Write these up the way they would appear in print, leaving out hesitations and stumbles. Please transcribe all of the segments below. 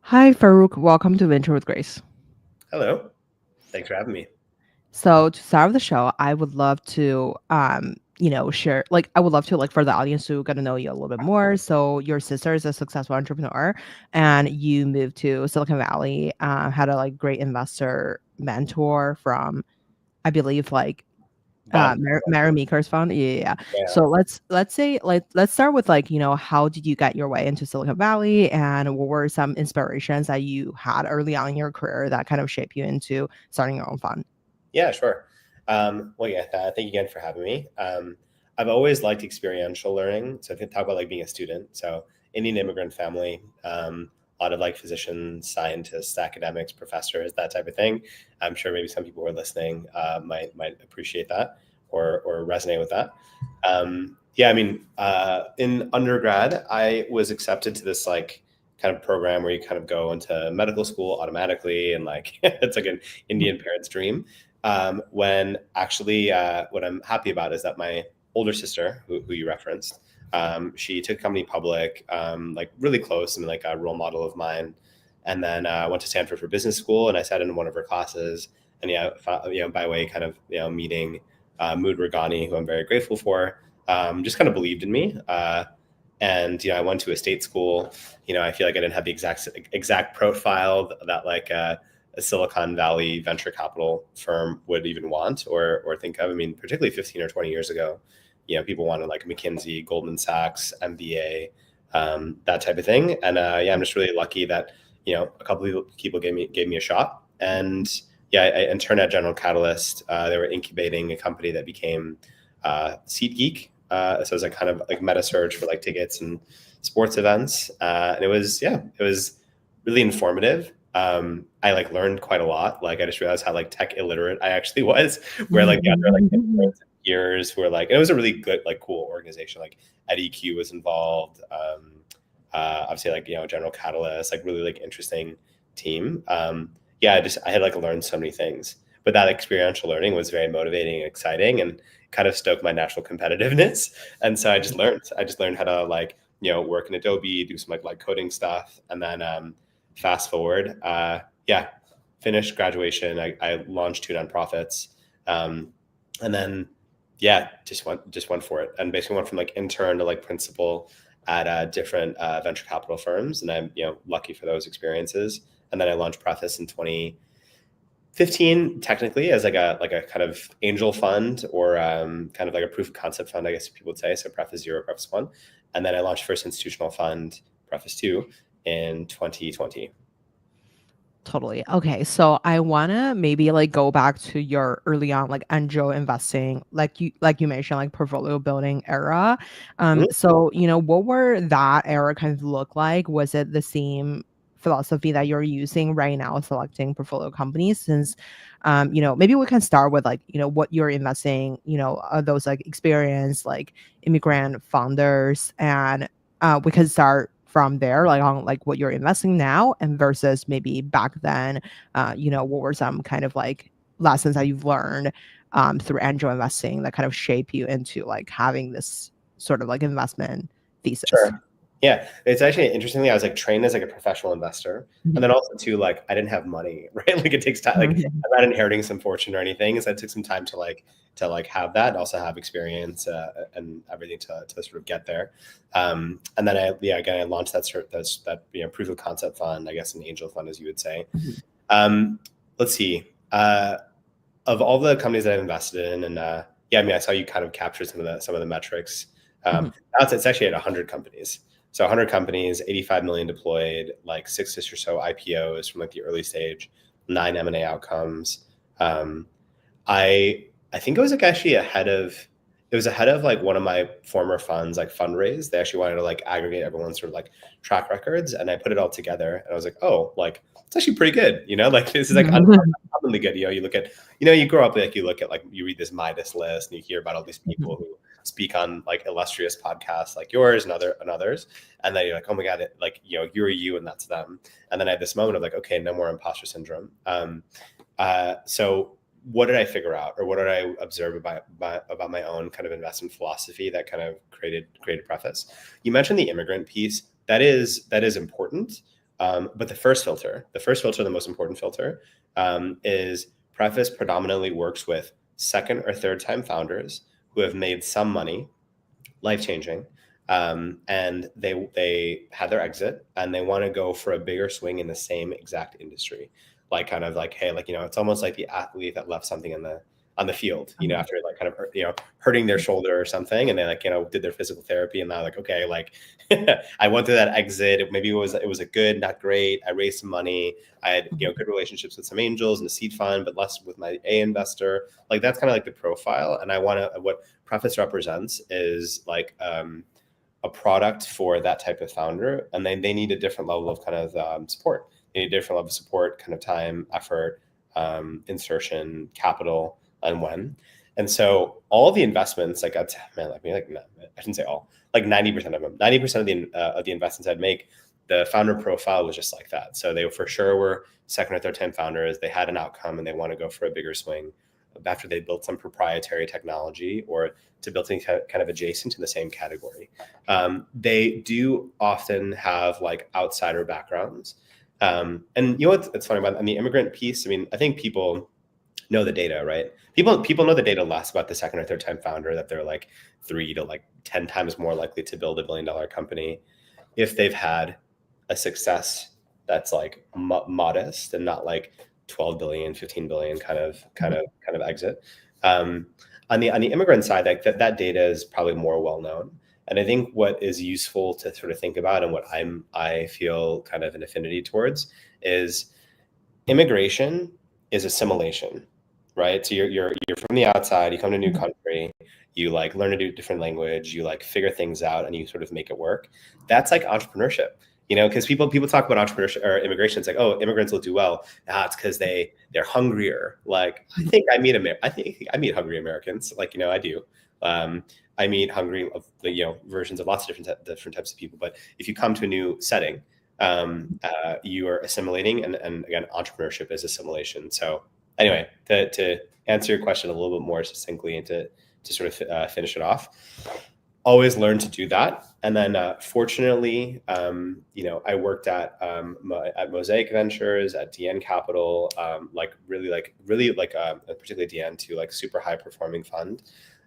Hi, Farooq. Welcome to Venture with Grace. Hello. Thanks for having me. So to start with the show, I would love to, share, I would love to, for the audience to get to know you a little bit more. So your sister is a successful entrepreneur and you moved to Silicon Valley, had a great investor mentor from, I believe, Bob. Mary Meeker's fund. Yeah, yeah, yeah. Yeah. So let's say let's start with how did you get your way into Silicon Valley and what were some inspirations that you had early on in your career that kind of shaped you into starting your own fund? Yeah, sure. Thank you again for having me. I've always liked experiential learning. So if you talk about being a student, so Indian immigrant family, a lot of physicians, scientists, academics, professors, that type of thing. I'm sure maybe some people who are listening might appreciate that or resonate with that. In undergrad, I was accepted to this kind of program where you kind of go into medical school automatically, and it's like an Indian parent's dream. When actually, what I'm happy about is that my older sister, who you referenced, she took a company public, really close and a role model of mine. And then went to Stanford for business school, and I sat in one of her classes. And by way kind of meeting Mood Regani, who I'm very grateful for, just kind of believed in me. And I went to a state school. I feel like I didn't have the exact profile that a Silicon Valley venture capital firm would even want or think of. I mean, particularly 15 or 20 years ago, people wanted McKinsey, Goldman Sachs, MBA, that type of thing. And I'm just really lucky that a couple of people gave me a shot. And I interned at General Catalyst. They were incubating a company that became SeatGeek. So it was kind of meta search for tickets and sports events. And it was really informative. I learned quite a lot. I just realized how tech illiterate I actually was, where the other peers who were and it was a really good cool organization. At EQ was involved. Obviously General Catalyst, really interesting team. I had learned so many things, but that experiential learning was very motivating and exciting and kind of stoked my natural competitiveness. And so I just learned how to work in Adobe, do some coding stuff, and then fast forward, finished graduation. I launched 2 nonprofits, and then just went for it, and basically went from intern to principal at different venture capital firms, and I'm lucky for those experiences. And then I launched Preface in 2015, technically as a kind of angel fund, or kind of a proof of concept fund, I guess people would say. So Preface 0, Preface 1, and then I launched first institutional fund, Preface 2, in 2020. Totally. Okay. So I wanna maybe go back to your early on angel investing, like you mentioned, portfolio building era. Mhm. So what were that era kind of look like? Was it the same philosophy that you're using right now selecting portfolio companies? Since maybe we can start with what you're investing, those experienced immigrant founders, and we can start from there, on what you're investing now and versus maybe back then. What were some kind of lessons that you've learned through angel investing that kind of shape you into having this sort of investment thesis? Sure. Yeah, it's actually interestingly, I was trained as a professional investor, and then also too I didn't have money, right? It takes time. Mhm. I'm not inheriting some fortune or anything, so it took some time to have that, and also have experience and everything to sort of get there. And then I launched that proof of concept fund, I guess an angel fund, as you would say. Mhm. Let's see. Of all the companies that I've invested in, and I saw you kind of capture some of the metrics. Mhm. Now it's actually at 100 companies. So 100 companies, 85 million deployed, 6 or so IPOs from the early stage, 9 M&A outcomes. Um, I think it was actually ahead of one of my former funds, fundraise. They actually wanted to aggregate everyone's sort of track records, and I put it all together, and I was oh, it's actually pretty good. This is uncommonly good. You look at, you grow up, you look at you read this Midas list, and you hear about all these people who speak on illustrious podcasts like yours and others, and then you're oh my god, you're you and that's them. And then I had this moment of okay, no more imposter syndrome. So what did I figure out, or what did I observe about my own kind of investment philosophy that kind of created Preface? You mentioned the immigrant piece. That is important. But the first filter, the most important filter, is Preface predominantly works with second or third time founders who have made some money, life-changing, and they had their exit and they want to go for a bigger swing in the same exact industry. Like kind of like, hey, like, it's almost like the athlete that left something on the field, after like kind of, hurting their shoulder or something. And they like, did their physical therapy and now like, okay, like I went through that exit. Maybe it was a good, not great. I raised some money. I had, good relationships with some angels and the seed fund, but less with my A investor. Like that's kind of like the profile. And what Preface represents is like, a product for that type of founder. And then they need a different level of kind of support. They need a different level of support, kind of time, effort, insertion, capital, and when. And so all the investments, like I shouldn't say all, like 90% of them, 90% of the investments I'd make, the founder profile was just like that. So they for sure were second or third time founders. They had an outcome and they want to go for a bigger swing after they built some proprietary technology or to build something kind of adjacent to the same category. They do often have like outsider backgrounds. And it's funny about the immigrant piece. I mean, I think people know the data, right? People know the data less about the second or third time founder, that they're like 3 to like 10 times more likely to build $1 billion company if they've had a success that's like modest and not like 12 billion, 15 billion kind of exit. On the immigrant side, that data is probably more well known. And I think what is useful to sort of think about and what I feel kind of an affinity towards is immigration is assimilation, right? So you're from the outside, you come to a new country, you like learn to do a different language, you like figure things out and you sort of make it work. That's like entrepreneurship. Because people talk about entrepreneurship or immigration. It's like, oh, immigrants will do well. It's because they're hungrier. Like I think I meet hungry Americans. Like I do. I meet hungry versions of lots of different types of people. But if you come to a new setting, you are assimilating, and again, entrepreneurship is assimilation. So anyway, to answer your question a little bit more succinctly and to sort of finish it off. Always learn to do that. And then fortunately, I worked at Mosaic Ventures, at DN Capital, particularly DN to like super high performing fund,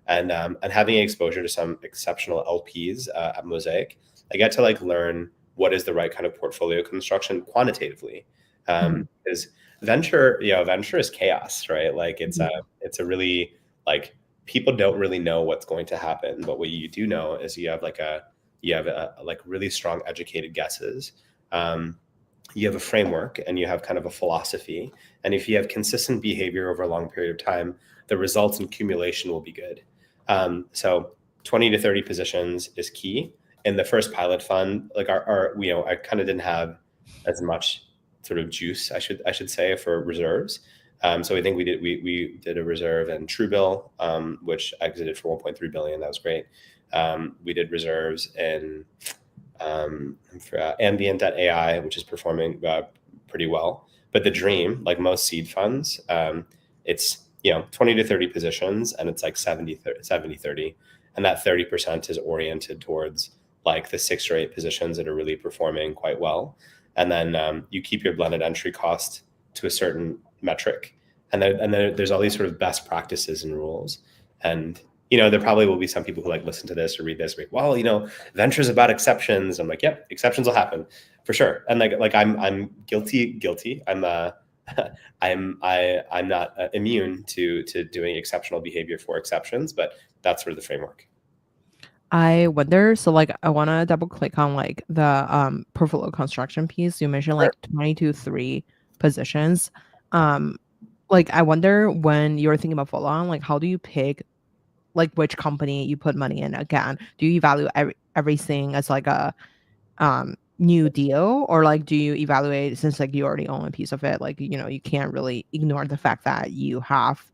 and having exposure to some exceptional LPs at Mosaic, I get to like learn what is the right kind of portfolio construction quantitatively. Because venture is chaos, right? Like it's a really like, people don't really know what's going to happen, but what you do know is you have really strong educated guesses. You have a framework and you have kind of a philosophy. And if you have consistent behavior over a long period of time, the results in accumulation will be good. So 20 to 30 positions is key. In the first pilot fund, like I kind of didn't have as much sort of juice, I should say, for reserves. So I think we did a reserve in Truebill, which exited for 1.3 billion. That was great. We did reserves in for Ambient.ai, which is performing pretty well. But the dream, like most seed funds, it's 20 to 30 positions, and it's like 70-30, and that 30% is oriented towards like the 6 or 8 positions that are really performing quite well, and then you keep your blended entry cost to a certain metric, and then there's all these sort of best practices and rules. And there probably will be some people who like listen to this or read this, like, well, venture's about exceptions. I'm like, yep, exceptions will happen for sure. And like I'm guilty. I'm I'm not immune to doing exceptional behavior for exceptions, but that's sort of the framework. I wonder, so like I want to double click on like the portfolio construction piece. You mentioned like 22-3 positions. Like I wonder, when you're thinking about follow on, like how do you pick like which company you put money in? Again, do you evaluate everything as like a new deal, or like do you evaluate, since like you already own a piece of it, like you can't really ignore the fact that you have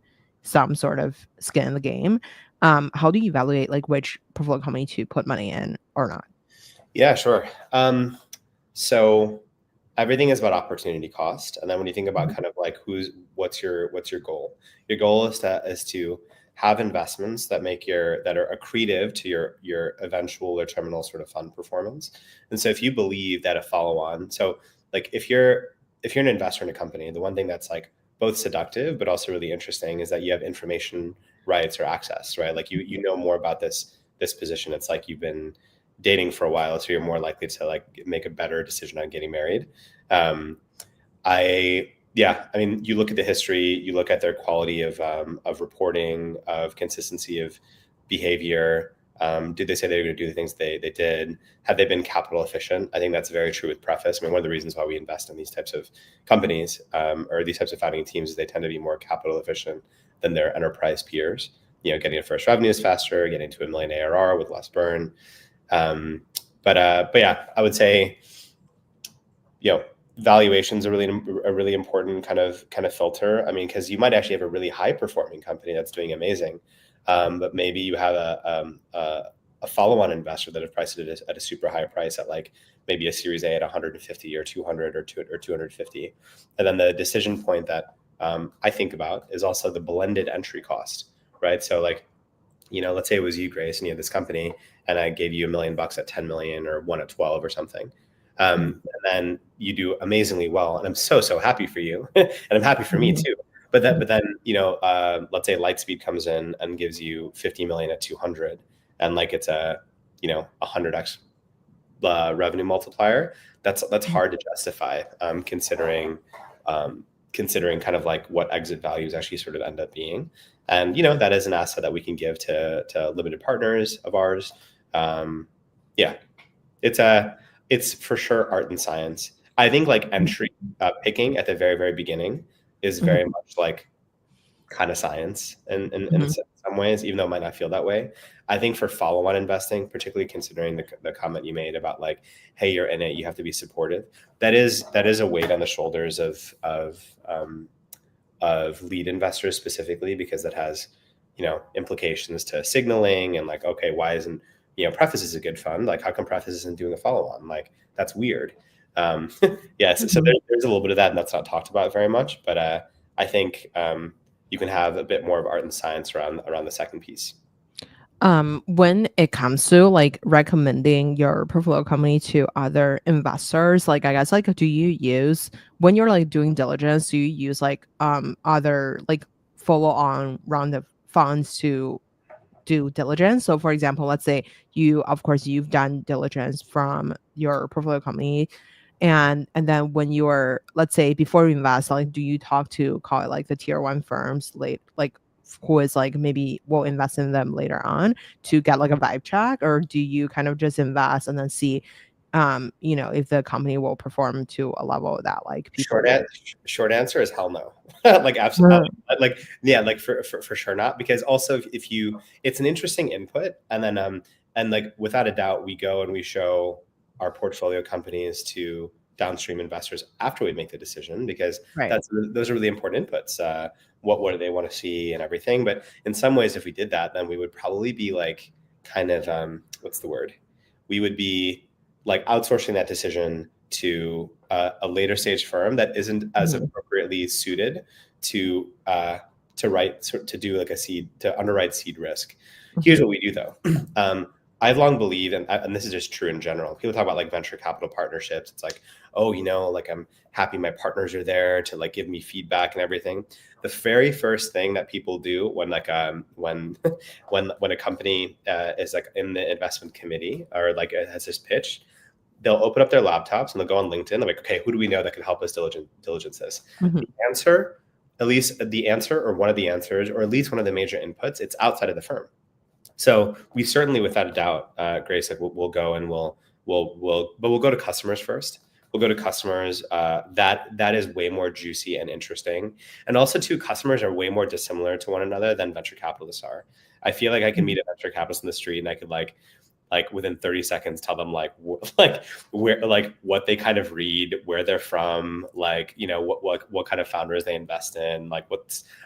some sort of skin in the game? How do you evaluate like which portfolio company to put money in or not? Yeah, sure. So everything is about opportunity cost. And then when you think about kind of like what's your goal? Your goal is to have investments that are accretive to your eventual or terminal sort of fund performance. And so if you believe that a follow-on, so like if you're an investor in a company, the one thing that's like both seductive but also really interesting is that you have information rights or access, right? Like you know more about this position. It's like you've been dating for a while, so you're more likely to like make a better decision on getting married. I mean, you look at the history, you look at their quality of reporting, of consistency of behavior. Did they say they were going to do the things they did? Have they been capital efficient? I think that's very true with Preface. I mean, one of the reasons why we invest in these types of companies or these types of founding teams is they tend to be more capital efficient than their enterprise peers. You know, getting to first revenues faster, getting to $1 million ARR with less burn. But yeah, I would say, you know, valuations are a really important kind of filter. I mean, because you might actually have a really high performing company that's doing amazing, but maybe you have a follow-on investor that have priced it at a super high price at like maybe a Series A at 150 or 200 or 250, and then the decision point that I think about is also the blended entry cost, right? So like, you know, let's say it was you, Grace, and you had this company, and I gave you $1 million at 10 million or 1 at 12 or something. And then you do amazingly well, and I'm so happy for you, and I'm happy for me too. But then you know, let's say Lightspeed comes in and gives you 50 million at 200, and like it's a 100x revenue multiplier. That's hard to justify, considering kind of like what exit values actually sort of end up being. And you know, that is an asset that we can give to limited partners of ours. Yeah, it's for sure art and science. I think like entry picking at the very beginning is very much like kind of science in some ways, even though it might not feel that way. I think for follow-on investing, particularly considering the comment you made about like, hey, you're in it, you have to be supportive. That is a weight on the shoulders of lead investors specifically, because that has, you know, implications to signaling and like, okay, why isn't, you know, Preface is a good fund, like how come Preface isn't doing a follow-on? Like that's weird. Yes, so there's a little bit of that, and that's not talked about very much. But I think you can have a bit more of art and science around the second piece. When it comes to like recommending your portfolio company to other investors, like I guess like do you use, when you're like doing diligence, do you use like other like follow on round of funds to do diligence? So for example, let's say you've done diligence from your portfolio company, and then when you're, let's say before you invest, like do you talk to, call it like the tier one firms late, like who is like maybe will invest in them later on to get like a vibe check, or do you kind of just invest and then see you know, if the company will perform to a level that like people Short answer is hell no. Like absolutely, like yeah, like for sure not. Because also if you, it's an interesting input, and then and like without a doubt we go and we show our portfolio companies to downstream investors after we make the decision, because those are really important inputs. What do they want to see and everything. But in some ways, if we did that, then we would probably be like kind of what's the word? We would be like outsourcing that decision to a later stage firm that isn't as appropriately suited to do like a seed, to underwrite seed risk. Here's what we do though. I've long believed, and this is just true in general, people talk about like venture capital partnerships. It's like, oh, you know, like I'm happy my partners are there to like give me feedback and everything. The very first thing that people do when like when a company is like in the investment committee or like has this pitch, they'll open up their laptops and they'll go on LinkedIn. They're like, okay, who do we know that can help us diligence this? The answer, at least the answer or one of the answers, or at least one of the major inputs, it's outside of the firm. So we certainly, without a doubt, Grace, like we'll go and we'll go to customers first. We'll go to customers. That is way more juicy and interesting. And also too, customers are way more dissimilar to one another than venture capitalists are. I feel like I can meet a venture capitalist in the street and I could like within 30 seconds tell them like where, like what they kind of read, where they're from, like, you know, what kind of founders they invest in, like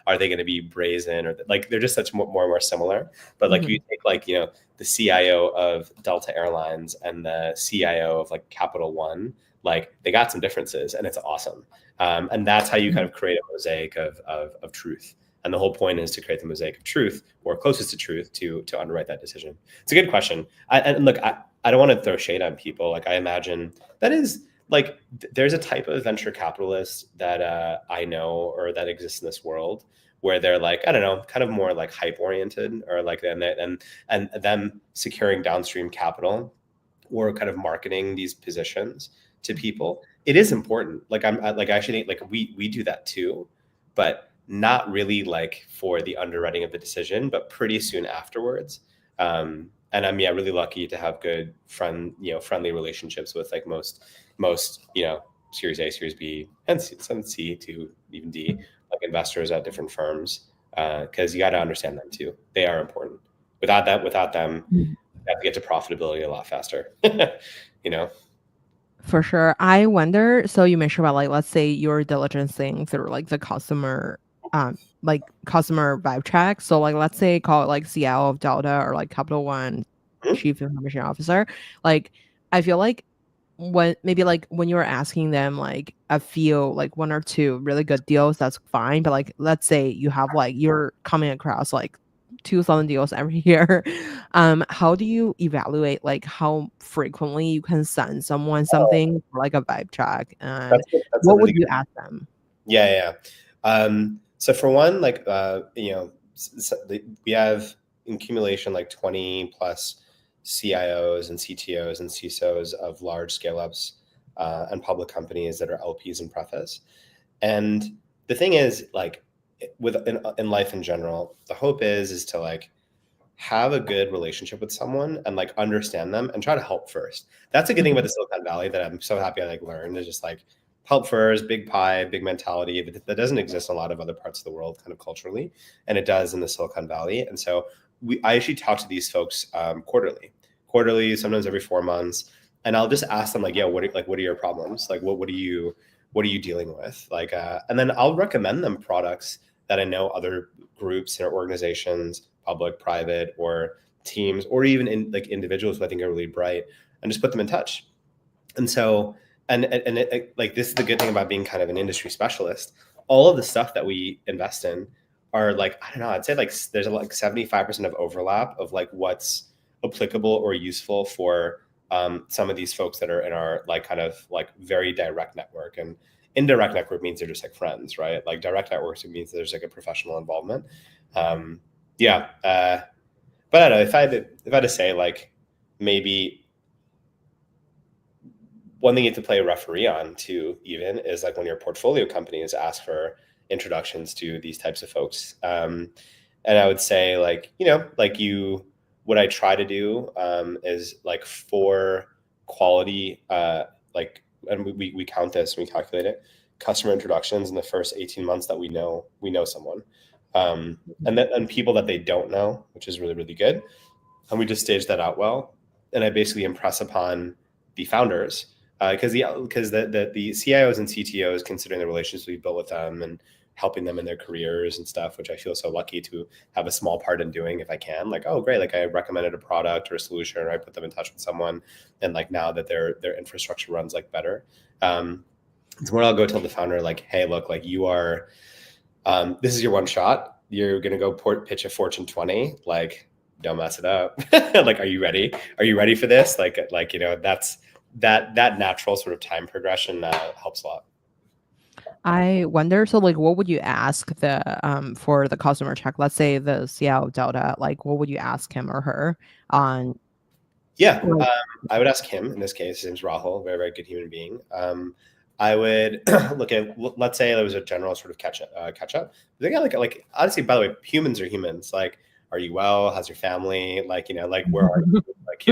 are they going to be brazen, or like they're just such more and more similar. But like you take like, you know, the CIO of Delta Airlines and the CIO of like Capital One, like they got some differences, and it's awesome. And that's how you kind of create a mosaic of truth. And the whole point is to create the mosaic of truth, or closest to truth, to underwrite that decision. It's a good question. And look, I don't want to throw shade on people. Like I imagine that is like there's a type of venture capitalist that I know or that exists in this world where they're like, I don't know, kind of more like hype oriented, or like and them securing downstream capital or kind of marketing these positions to people. It is important. Like like I actually like we do that too, but not really like for the underwriting of the decision, but pretty soon afterwards. And I'm really lucky to have good friendly relationships with like most Series A, Series B, and some C to even D, like investors at different firms, because you got to understand them too. They are important. Without them, you have to get to profitability a lot faster. you know. For sure. I wonder, so you mentioned about like, let's say you're diligencing through like the customer vibe track. So like, let's say call it like CL of Delta or like Capital One Mhm. Chief Information Officer. Like, I feel like when you were asking them like a few, like one or two really good deals, that's fine. But like, let's say you have like, you're coming across like 2,000 deals every year. How do you evaluate like how frequently you can send someone something for like a vibe check, and That's a what would really good. you ask them? Yeah, yeah. So for one, like we have in accumulation like 20 plus CIOs and CTOs and CISOs of large scale ups and public companies that are LPs in Preface. And the thing is, like in life in general, the hope is to like have a good relationship with someone and like understand them and try to help first. That's a good thing about Mhm. the Silicon Valley that I'm so happy I like learned, is just like help first, big pie, big mentality that doesn't exist in a lot of other parts of the world kind of culturally, and it does in the Silicon Valley. And so I actually talk to these folks quarterly, sometimes every 4 months, and I'll just ask them like, yeah, what are your problems? Like what are you dealing with? Like, and then I'll recommend them products that I know other groups or organizations, public, private, or teams, or even in like individuals who I think are really bright, and just put them in touch. And so, like this is the good thing about being kind of an industry specialist. All of the stuff that we invest in are like, I don't know, I'd say like there's like 75% of overlap of like what's applicable or useful for some of these folks that are in our like kind of like very direct network. And indirect network means they're just like friends, right? Like direct networks, it means there's like a professional involvement. Um, yeah. But I don't know, if I had to say like maybe one thing you have to play a referee on too, even is like when your portfolio companies ask for introductions to these types of folks. And I would say like, what I try to do is like for quality, and we count this and we calculate it, customer introductions in the first 18 months that we know someone. And people that they don't know, which is really, really good. And we just stage that out well. And I basically impress upon the founders, because the CIOs and CTOs, considering the relationships we've built with them and helping them in their careers and stuff, which I feel so lucky to have a small part in doing if I can. Like, oh, great! Like I recommended a product or a solution, or I put them in touch with someone, and like now that their infrastructure runs like better, it's where I'll go tell the founder like, hey, look, like you are, this is your one shot. You're gonna go pitch a Fortune 20, like don't mess it up. Like, are you ready? Are you ready for this? That's that natural sort of time progression helps a lot. I wonder, so like what would you ask the for the customer check? Let's say the CL Delta, like what would you ask him or her on Yeah, like I would ask him in this case. His name's Rahul, very very good human being. I would let's say there was a general sort of catch up. But yeah, like honestly, by the way, humans are humans. Like, are you well? How's your family? Like, like where are you? Like,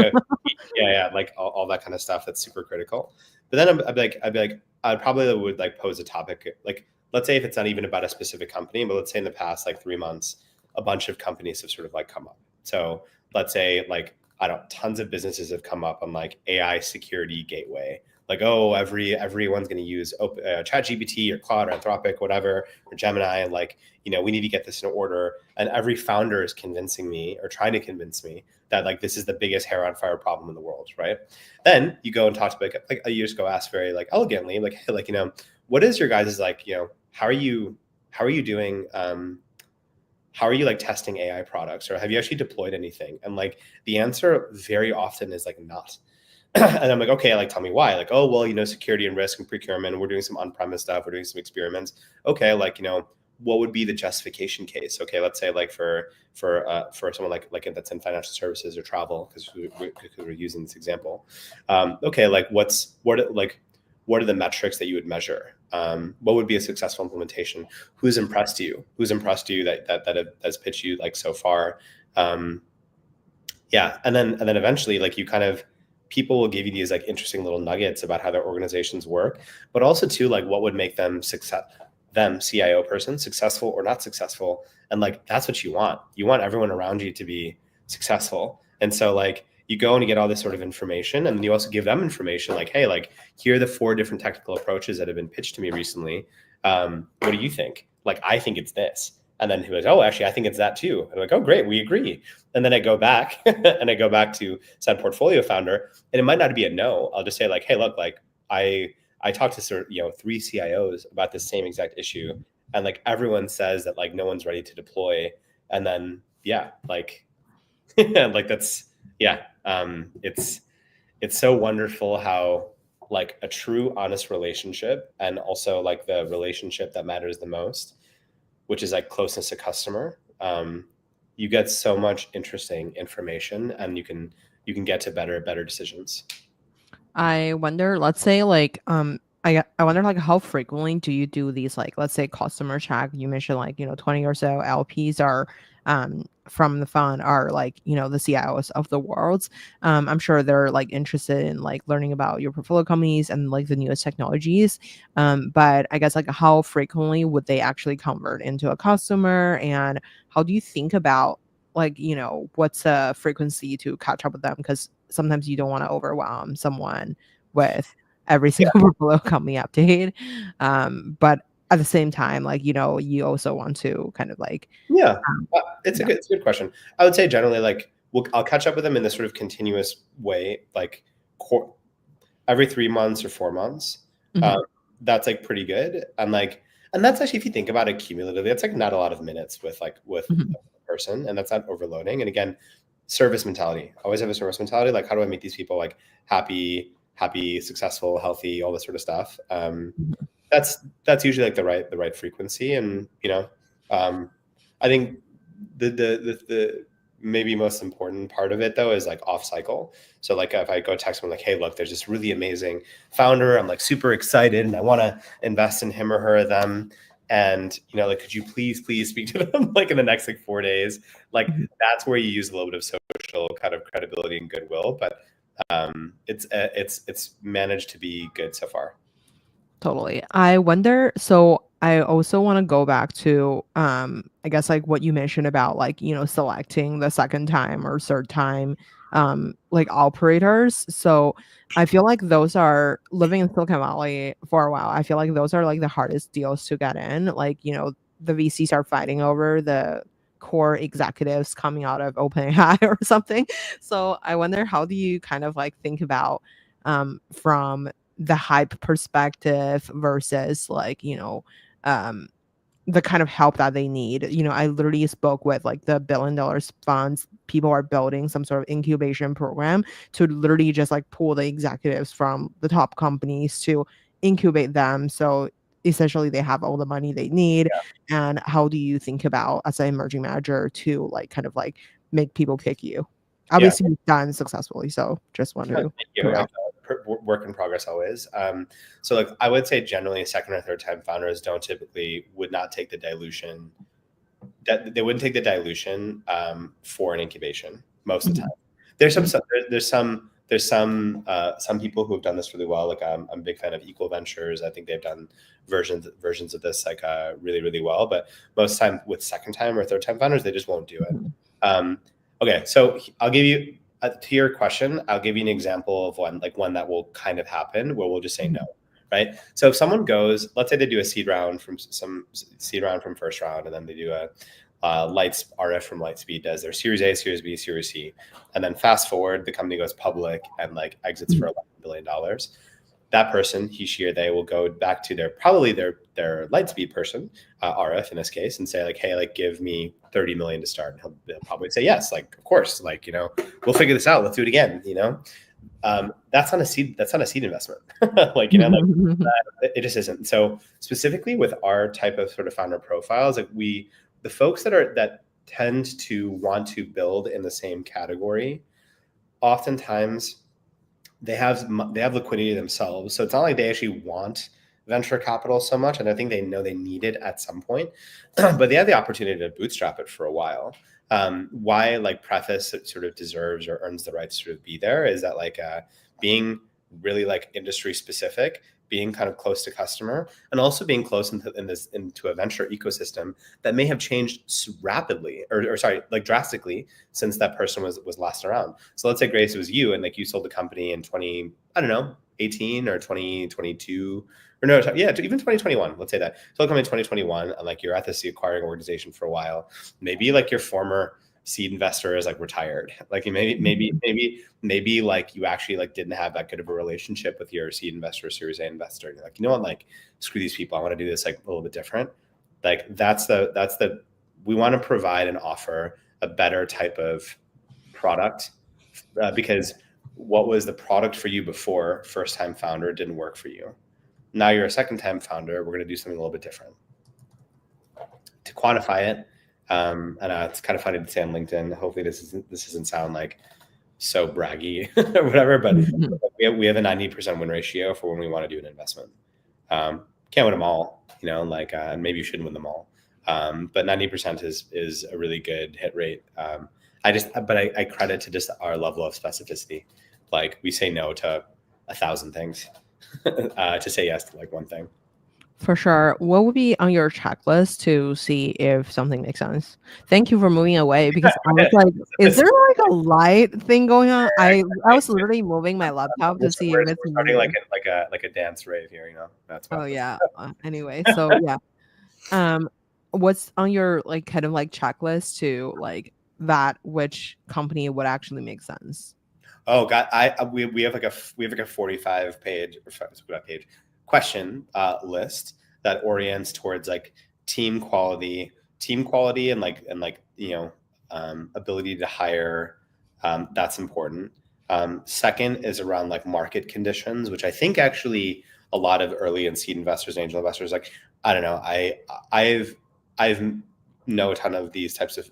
yeah, like all that kind of stuff. That's super critical. But then I probably would like pose a topic. Like, let's say if it's not even about a specific company, but let's say in the past like 3 months, a bunch of companies have sort of like come up. So let's say like I don't, tons of businesses have come up on like AI security gateway. Like, oh, everyone's going to use ChatGPT or Claude or Anthropic, whatever, or Gemini, and like, we need to get this in order. And every founder is convincing me or trying to convince me that like this is the biggest hair on fire problem in the world, right? Then you go and talk to like you just go ask very like elegantly, like, hey, like, what is your guys' like, how are you doing? How are you like testing AI products, or have you actually deployed anything? And like the answer very often is like not. And I'm like, okay, like, tell me why. Like, oh, well, security and risk and procurement, we're doing some on-premise stuff, we're doing some experiments. Okay, like, what would be the justification case? Okay, let's say like for someone like that's in financial services or travel, because we're using this example. Okay, like what are the metrics that you would measure? What would be a successful implementation? Who's impressed you? That has pitched you like so far? Yeah, and then eventually, like, you kind of, people will give you these like interesting little nuggets about how their organizations work, but also too, like, what would make them CIO person successful or not successful. And like, that's what you want. You want everyone around you to be successful. And so like, you go and you get all this sort of information, and then you also give them information like, hey, like, here are the 4 different technical approaches that have been pitched to me recently. What do you think? Like, I think it's this. And then he goes, oh, actually, I think it's that too. And I'm like, oh, great, we agree. And then I go back and I go back to said portfolio founder, and it might not be a no. I'll just say like, hey, look, like, I talked to 3 CIOs about the same exact issue, and like, everyone says that like no one's ready to deploy. And then like like, that's it's so wonderful how like a true honest relationship, and also like the relationship that matters the most, which is like closeness to customer. You get so much interesting information, and you can get to better decisions. I wonder, let's say like I wonder like how frequently do you do these, like, let's say customer check? You mentioned like, 20 or so LPs are from the fund are like, the CIOs of the world. I'm sure they're like interested in like learning about your portfolio companies and like the newest technologies. But I guess like how frequently would they actually convert into a customer, and how do you think about like, what's a frequency to catch up with them? Because sometimes you don't want to overwhelm someone with every Yeah. single portfolio company update. But at the same time, like, you also want to kind of like, Yeah, um, it's yeah. a good question. I would say generally, like, I'll catch up with them in this sort of continuous way, like every 3 months or 4 months. Mhm, Um, that's like pretty good, and like, and that's actually, if you think about it cumulatively, it's like not a lot of minutes with mhm. a person, and that's not overloading. And again, service mentality. Always have a service mentality. Like, how do I make these people like happy, successful, healthy, all this sort of stuff. Mhm. That's usually like the right frequency. And um, I think the maybe most important part of it though is like off cycle. So like, if I go text someone like, hey, look, there's this really amazing founder, I'm like super excited and I want to invest in him or her or them, and like, could you please speak to them like in the next like 4 days? Like, Mhm. that's where you use a little bit of social kind of credibility and goodwill. But it's managed to be good so far. Totally. I wonder, so I also want to go back to I guess like what you mentioned about like, selecting the second time or third time like operators. So I feel like those are, living in Silicon Valley for a while, I feel like those are like the hardest deals to get in. Like, the VCs are fighting over the core executives coming out of OpenAI or something. So I wonder, how do you kind of like think about from the hype perspective versus like, um the kind of help that they need. I literally spoke with like the $1 billion funds. People are building some sort of incubation program to literally just like pull the executives from the top companies to incubate them. So essentially they have all the money they need. And how do you think about, as an emerging manager, to like kind of like make people pick you? Yeah. Obviously you've done successfully, so just want Thank to you. put it Like, out. work in progress always. So like, I would say generally second or third time founders would not take the dilution. That they wouldn't take the dilution for an incubation most of the time. Mhm, There's mhm, some people who have done this really well. Like, I'm a big fan of Equal Ventures. I think they've done versions of this like really well. But most time with second time or third time founders, they just won't do it. mhm, Okay, so I'll give you to your question. I'll give you an example of one that will kind of happen where we'll just say no, mhm, right? So if someone goes, let's say they do a seed round from first round, and then they do a RF from Lightspeed does their Series A, Series B, Series C, and then fast forward, the company goes public and like exits for $11 billion. That person, he, she, or they will go back to probably their Lightspeed person, RF in this case, and say like, hey, like, give me 30 million to start. And they'll probably say yes, like, of course, like, we'll figure this out. Let's do it again. That's not a seed investment. Like, you know, like it just isn't. So specifically with our type of sort of founder profiles, like the folks that tend to want to build in the same category, oftentimes they have liquidity themselves. So it's not like they actually want venture capital so much, and I think they know they need it at some point, but they have the opportunity to bootstrap it for a while. Why like Preface sort of deserves or earns the right to sort of be there is that like being really like industry specific, being kind of close to customer, and also being close into a venture ecosystem that may have changed rapidly or sorry, like drastically since that person was last around. So let's say, Grace, it was you, and like you sold the company in 2018 or 2022, or no, yeah, even 2021. Let's say that. So come in 2021, and like you're at this acquiring organization for a while. Maybe like your former seed investor is like retired. Like maybe like you actually like didn't have that good of a relationship with your seed investor, Series A investor. And you're like, you know what, like screw these people. I want to do this like a little bit different. Like that's the we want to provide and offer a better type of product because what was the product for you before first time founder didn't work for you. Now you're a second time founder. We're going to do something a little bit different. To quantify it, and it's kind of funny to say on LinkedIn. Hopefully this doesn't sound like so braggy or whatever, but we have a 90% win ratio for when we want to do an investment. Can't win them all, you know, like maybe you shouldn't win them all. But 90% is a really good hit rate. I credit to just our level of specificity. Like we say no to 1,000 things to say yes to like one thing. For sure. What would be on your checklist to see if something makes sense? Thank you for moving away because I was like, is there like a light thing going on? I was literally moving my laptop to see if it's starting like a dance rave here, you know. That's oh yeah. Anyway, so yeah. What's on your like kind of like checklist to like that which company would actually make sense? Oh God, we have like a 45 page question list that orients towards like team quality and like you know ability to hire. That's important. Second is around like market conditions, which I think actually a lot of early and seed investors, angel investors, like I don't know, I've know a ton of these types of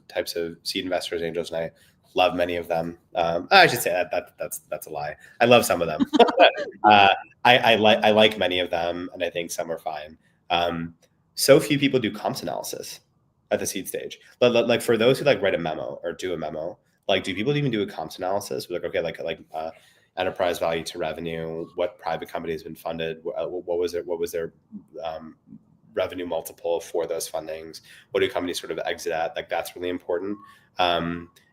seed investors, angels, and I love many of them. I should say that's a lie. I love some of them. I like many of them, and I think some are fine. So few people do comps analysis at the seed stage. Like for those who like write a memo or do a memo, like do people even do a comps analysis? Like okay, like enterprise value to revenue, what private company has been funded, what was their revenue multiple for those fundings, what do companies sort of exit at? Like that's really important.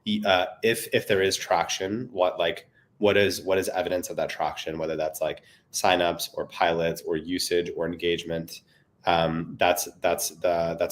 If there is traction, what is evidence of that traction, whether that's like signups or pilots or usage or engagement. That's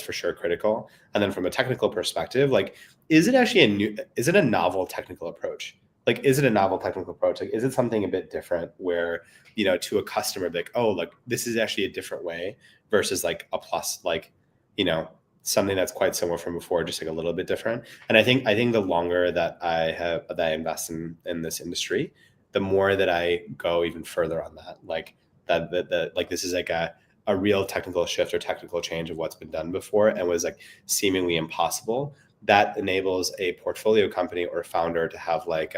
for sure critical. And then from a technical perspective, like is it a novel technical approach? Like is it a novel technical approach? Like is it something a bit different where, you know, to a customer like, oh, like this is actually a different way versus like a plus, like, you know, something that's quite similar from before, just like a little bit different. And I think the longer that I invest in this industry, the more that I go even further on that, like that like this is like a real technical shift or technical change of what's been done before and was like seemingly impossible. That enables a portfolio company or founder to have like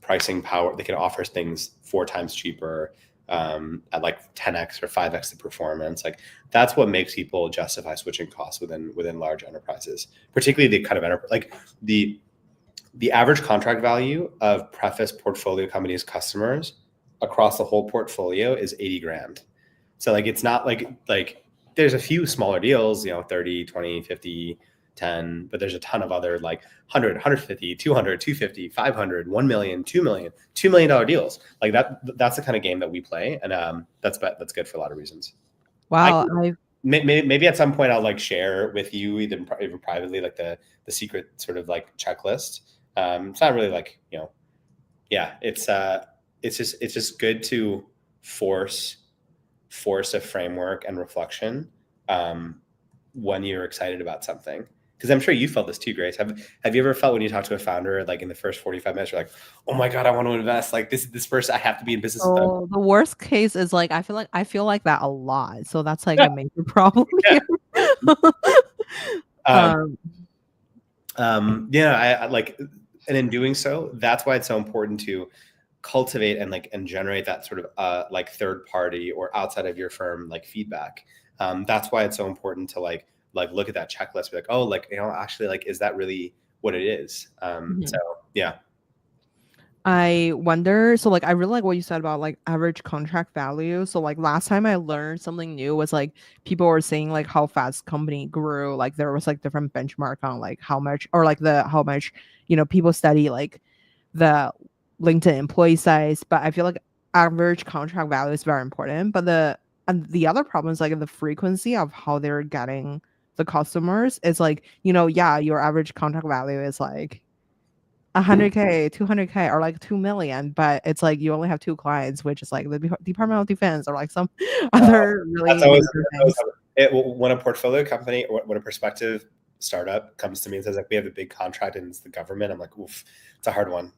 pricing power. They can offer things 4 times cheaper at like 10x or 5x the performance. Like that's what makes people justify switching costs within large enterprises, particularly the kind of like the average contract value of Preface portfolio companies' customers across the whole portfolio is 80 grand. So like it's not like there's a few smaller deals, you know, 30, 20, 50, 10, but there's a ton of other like 100, 150, 200, 250, 500, 1 million, 2 million, $2 million deals. Like that's the kind of game that we play. And that's good for a lot of reasons. Wow, Maybe at some point I'll like share with you even privately, like the secret sort of like checklist. It's not really like, you know, yeah, it's just good to force a framework and reflection when you're excited about something. Because I'm sure you felt this too, Grace. Have you ever felt when you talk to a founder, like in the first 45 minutes, you're like, oh my God, I want to invest. Like this person, I have to be in business with them. So the worst case is like I feel like that a lot. So that's like a major problem Yeah. here. Um, um yeah, I like, and in doing so, that's why it's so important to cultivate and generate that sort of like third party or outside of your firm like feedback. That's why it's so important to like look at that checklist, be like, oh, like, actually, like, is that really what it is? So yeah. I wonder, so like I really like what you said about like average contract value. So like last time I learned something new was like people were saying like how fast company grew. Like there was like different benchmark on like how much or like the how much, people study like the LinkedIn employee size. But I feel like average contract value is very important. But the other problem is like the frequency of how they're getting the customers is like, yeah, your average contract value is like 100K, 200K, or like 2 million, but it's like you only have two clients, which is like the Department of Defense or like some other That's really always, major things. when a portfolio company or when a prospective startup comes to me and says like we have a big contract and it's the government, I'm like, oof, it's a hard one.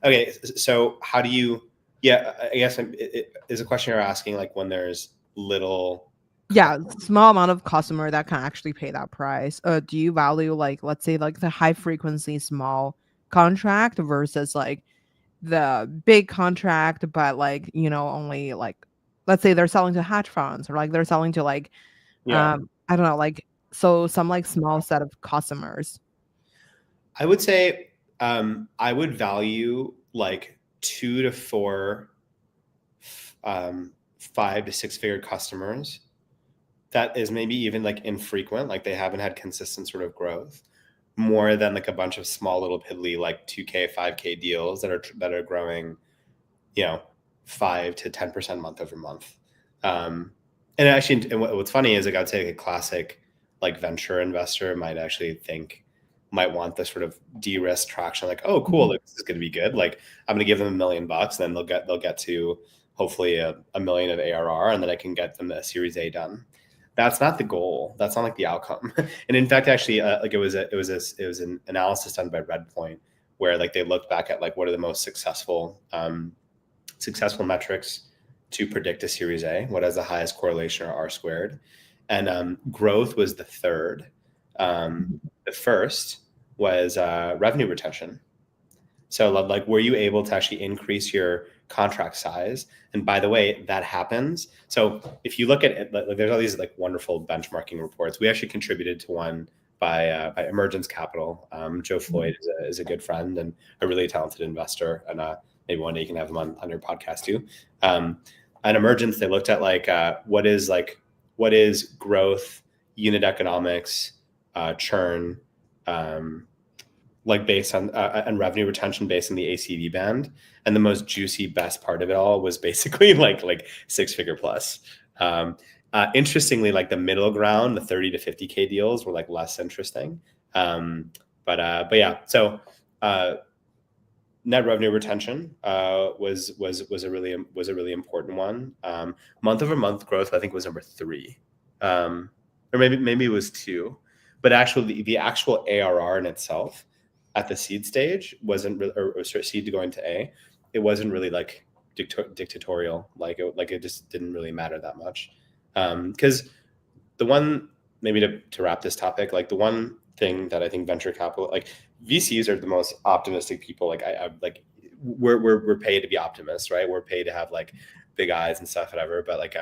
Okay, so how do you? Yeah, I guess it is a question you're asking like when there's little. Yeah, small amount of customer that can actually pay that price. Do you value like let's say like the high frequency small contract versus like the big contract, but like only like let's say they're selling to hedge funds or like they're selling to like Yeah, I don't know, like so some like small set of customers. I would say I would value like 2 to 4, 5 to 6 figure customers that is maybe even like infrequent, like they haven't had consistent sort of growth, more than like a bunch of small little piddly like 2K, 5K deals that are growing, 5 to 10% month over month. And actually, and what's funny is like I'd say like a classic like venture investor might want this sort of de-risk traction, like, oh, cool, like, this is going to be good. Like I'm going to give them $1 million, and then they'll get to hopefully a million of ARR, and then I can get them a Series A done. That's not the goal. That's not like the outcome. And in fact, actually, like it was an analysis done by Redpoint where like they looked back at like what are the most successful metrics to predict a Series A, what has the highest correlation or R squared, and growth was the third. The first was revenue retention. So like, were you able to actually increase your contract size? And by the way, that happens. So if you look at it, like there's all these like wonderful benchmarking reports. We actually contributed to one by Emergence Capital. Joe Floyd is a good friend and a really talented investor. And maybe one day you can have him on your podcast too. At Emergence, they looked at like what is growth, unit economics, churn, like based on and revenue retention based on the ACV band. And the most juicy, best part of it all was basically like 6-figure plus. Interestingly, like the middle ground, the 30 to 50K deals were like less interesting. But yeah, so net revenue retention was a really important one. Month over month growth, I think, was number 3, or maybe it was 2. But actually, the actual ARR in itself at the seed stage wasn't really, or seed to go into A, it wasn't really like dictatorial. Like it just didn't really matter that much. Because the one, maybe to wrap this topic, like the one thing that I think venture capital, like VCs are the most optimistic people. Like I like we're paid to be optimists, right? We're paid to have like big eyes and stuff, whatever. But like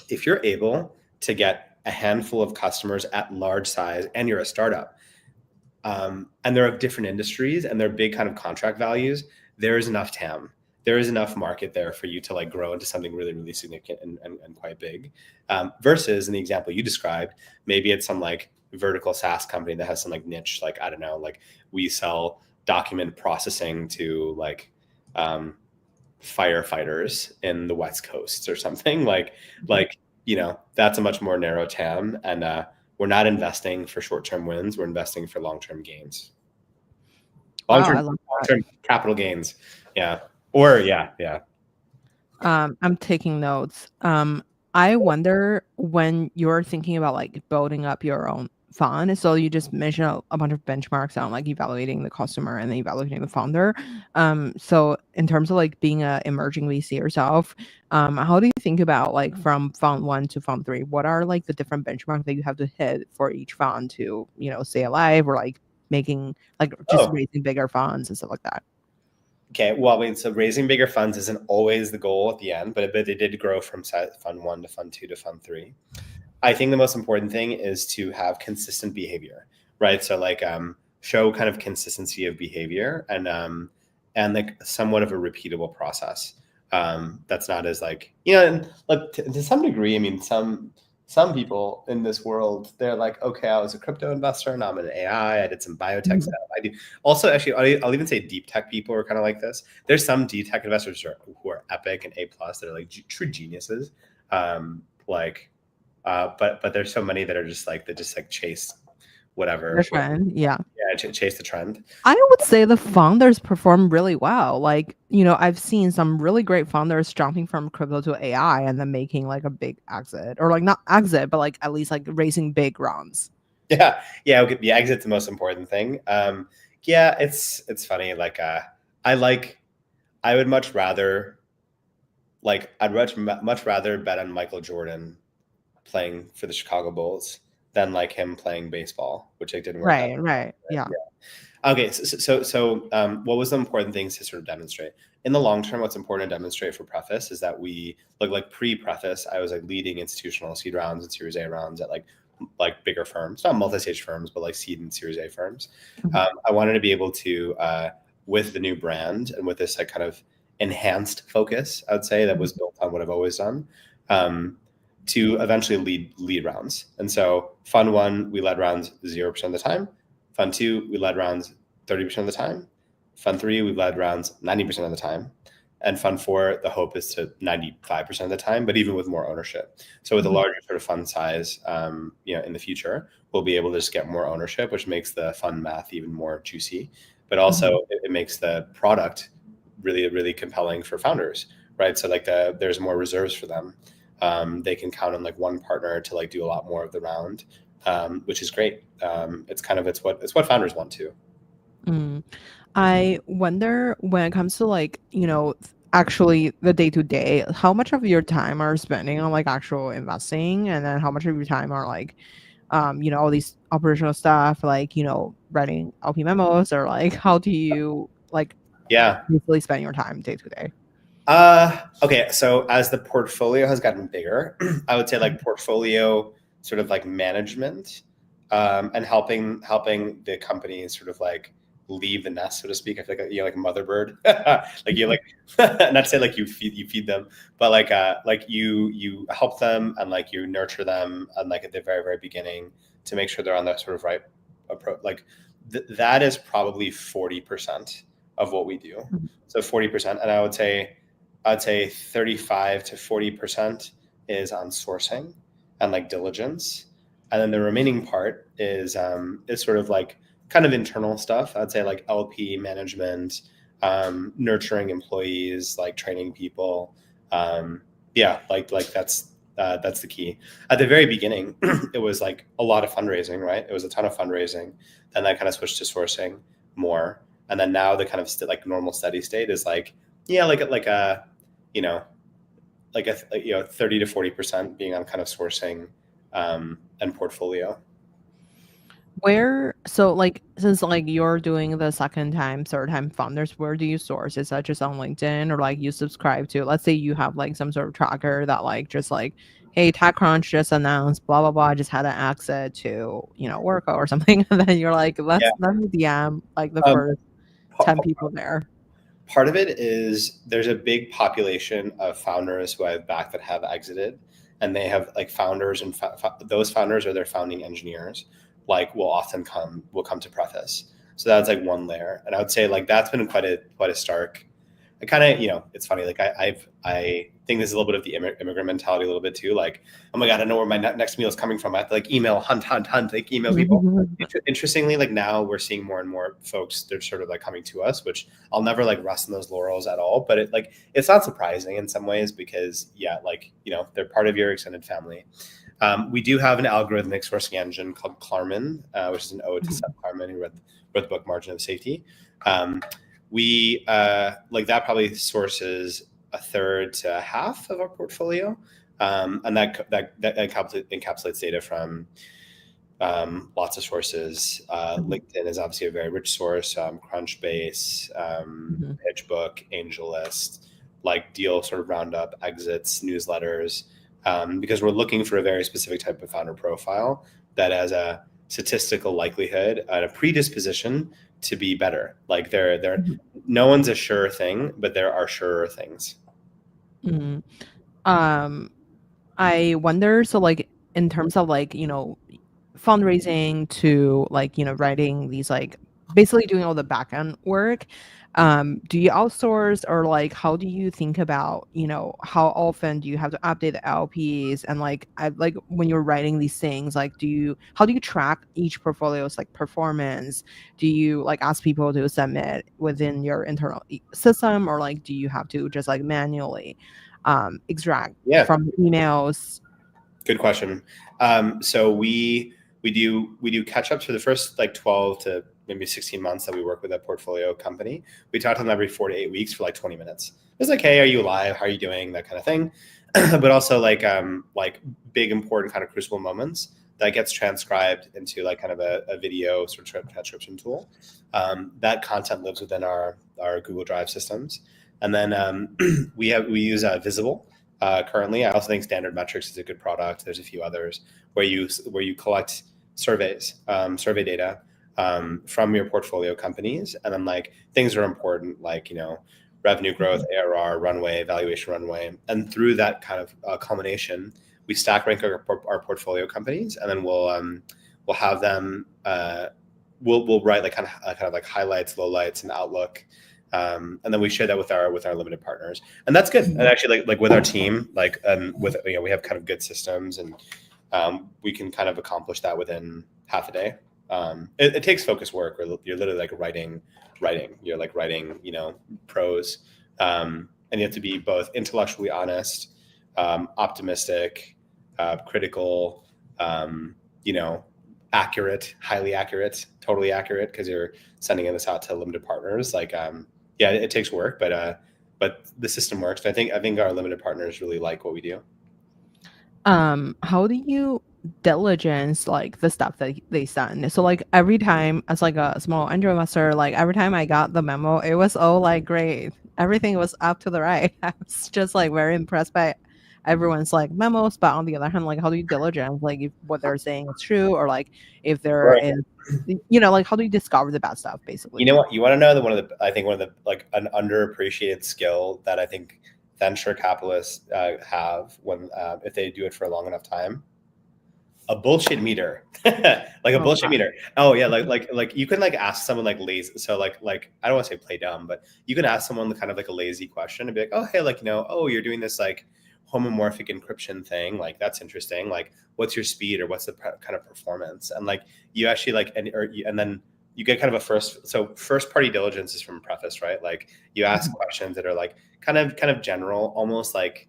if you're able to get a handful of customers at large size and you're a startup, and they're of different industries and they're big kind of contract values, there is enough TAM. There is enough market there for you to like grow into something really, really significant and quite big. Versus in the example you described, maybe it's some like vertical SaaS company that has some like niche, like, I don't know, like we sell document processing to like firefighters in the West Coast or something like, that's a much more narrow TAM. And we're not investing for short-term wins. We're investing for long-term gains. Wow, Long-term, I love that. long-term capital gains. Yeah. Or yeah. I'm taking notes. I wonder when you're thinking about like building up your own fund. So you just mentioned a bunch of benchmarks on like evaluating the customer and then evaluating the founder. So in terms of like being a emerging VC yourself, how do you think about like from fund one to fund three? What are like the different benchmarks that you have to hit for each fund to, you know, stay alive or like making like just Oh, raising bigger funds and stuff like that? okay. Well, I mean, so raising bigger funds isn't always the goal at the end, but they did grow from fund one to fund two to fund three. I think the most important thing is to have consistent behavior, right? So like show kind of consistency of behavior and like somewhat of a repeatable process. That's not as like, you know, and like to some degree, I mean, some people in this world, they're like, okay, I was a crypto investor, now I'm in AI, I did some biotech Mhm. stuff. I do also actually, I'll even say deep tech people are kind of like this. There's some deep tech investors who are epic and A plus that are like true geniuses. Like but there's so many that are just like that just like chase The whatever. trend, yeah. Yeah, chase the trend. I would say the founders perform really well. Like, you know, I've seen some really great founders jumping from crypto to AI and then making like a big exit or like not exit, but like at least like raising big rounds. Yeah, okay, the exit's the most important thing. Yeah, it's funny. Like I like I would much rather like I'd much rather bet on Michael Jordan playing for the Chicago Bulls than like him playing baseball, which like didn't work out. Right, right. Yeah. Okay, so what was the important things to sort of demonstrate in the long term? What's important to demonstrate for Preface is that we like pre-Preface, I was like leading institutional seed rounds and Series A rounds at like bigger firms, not multi-stage firms, but like seed and Series A firms. Mhm. I wanted to be able to, with the new brand and with this like kind of enhanced focus, I would say that was built on what I've always done, to eventually lead rounds. And so Fund One, we led rounds 0% of the time. Fund two, we led rounds 30% of the time. Fund three, we led rounds 90% of the time. And fund four, the hope is to 95% of the time, but even with more ownership. So with a Mhm. larger sort of fund size, you know, in the future, we'll be able to just get more ownership, which makes the fund math even more juicy. But also Mhm. it makes the product really, really compelling for founders, right? So like there's more reserves for them. They can count on like one partner to like do a lot more of the round, which is great. It's what founders want to. Mm. I wonder when it comes to like, you know, actually the day to day, how much of your time are spending on like actual investing and then how much of your time are like you know, all these operational stuff like, you know, writing LP memos or like how do you like Yeah. usually spend your time day to day? Okay. So as the portfolio has gotten bigger, I would say like portfolio sort of like management, and helping the company sort of like leave the nest, so to speak. I feel like you're like a mother bird, like you like not to say like you feed them, but like you help them and like you nurture them and like at the very very beginning to make sure they're on that sort of right approach. Like that is probably 40% of what we do. Mhm. So 40%, and I'd say 35 to 40% is on sourcing and like diligence. And then the remaining part is sort of like kind of internal stuff. I'd say like LP management, nurturing employees, like training people. Yeah, like that's the key. At the very beginning, it was like a lot of fundraising, right? It was a ton of fundraising. Then that kind of switched to sourcing more, and then now the kind of like normal steady state is like yeah, like a you know, like you know, 30 to 40% being on kind of sourcing and portfolio. Where so like since like you're doing the second time, third time founders, where do you source? Is that just on LinkedIn or like you subscribe to? Let's say you have like some sort of tracker that like just like, hey, TechCrunch just announced blah blah blah, just had an exit to, you know, Worko or something, and then you're like, Yeah. let me DM like the Um, first pa- 10 pa- people there. Part of it is there's a big population of founders who I've backed that have exited, and they have like founders and those founders or their founding engineers like will come to Preface. So that's like one layer, and I would say like that's been quite a stark kind of, it's funny. Like I think this is a little bit of the immigrant mentality a little bit too. Like, oh my God, I know where my next meal is coming from. I have to like email, hunt, like email people. Interestingly, like now we're seeing more and more folks, they're sort of like coming to us, which I'll never like rest in those laurels at all. But it's not surprising in some ways because like, they're part of your extended family. We do have an algorithmic sourcing engine called Klarman, which is an ode to Seth Klarman, who wrote the book Margin of Safety. We like that probably sources a third to half of our portfolio, and that encapsulates data from lots of sources. LinkedIn is obviously a very rich source. Crunchbase, PitchBook, AngelList, like deal sort of roundup, exits, newsletters, because we're looking for a very specific type of founder profile that has a statistical likelihood and a predisposition to be better. Like no one's a sure thing, but there are surer things. I wonder, so like in terms of like, fundraising to like, writing these, like basically doing all the back end work, do you outsource, or like how do you think about, how often do you have to update the LPs, and like when you're writing these things, like how do you track each portfolio's like performance? Do you like ask people to submit within your internal system, or like do you have to just like manually extract from emails? Good question. So we do catch ups for the first like 12 to maybe 16 months that we work with a portfolio company. We talk to them every 4 to 8 weeks for like 20 minutes. It's like, hey, are you alive? How are you doing? That kind of thing. But also like big important kind of crucible moments that gets transcribed into like kind of a video sort of transcription tool. That content lives within our Google Drive systems. And then we use Visible. Currently, I also think Standard Metrics is a good product. There's a few others where you collect survey data from your portfolio companies, and then like things are important, like revenue growth, ARR, runway, valuation runway, and through that kind of culmination, we stack rank our portfolio companies, and then we'll have them we'll write like kind of like highlights, lowlights, and outlook. And then we share that with our limited partners, and that's good. And actually, like with our team, like with we have kind of good systems, and we can kind of accomplish that within half a day. It takes focused work, where you're literally like writing. You're like writing, prose, and you have to be both intellectually honest, optimistic, critical, accurate, highly accurate, totally accurate, because you're sending this out to limited partners. Like it takes work, but the system works. I think our limited partners really like what we do. How do you diligence like the stuff that they send? So like every time, as like a small angel investor, like every time I got the memo, it was all like great. Everything was up to the right. I was just like very impressed by everyone's like memos. But on the other hand, like how do you diligence like if what they're saying is true, or like if there is, like how do you discover the bad stuff basically? You know what? You want to know that one of the like an underappreciated skill that I think venture capitalists have when if they do it for a long enough time? A bullshit meter. Like a bullshit meter. Oh yeah, like you can like ask someone like lazy. So like I don't want to say play dumb, but you can ask someone kind of like a lazy question and be like, oh hey, like oh you're doing this like homomorphic encryption thing, like that's interesting. Like what's your speed, or what's the kind of performance? And like you actually like and then you get kind of first party diligence is from Preface, right? Like you ask questions that are like kind of general, almost like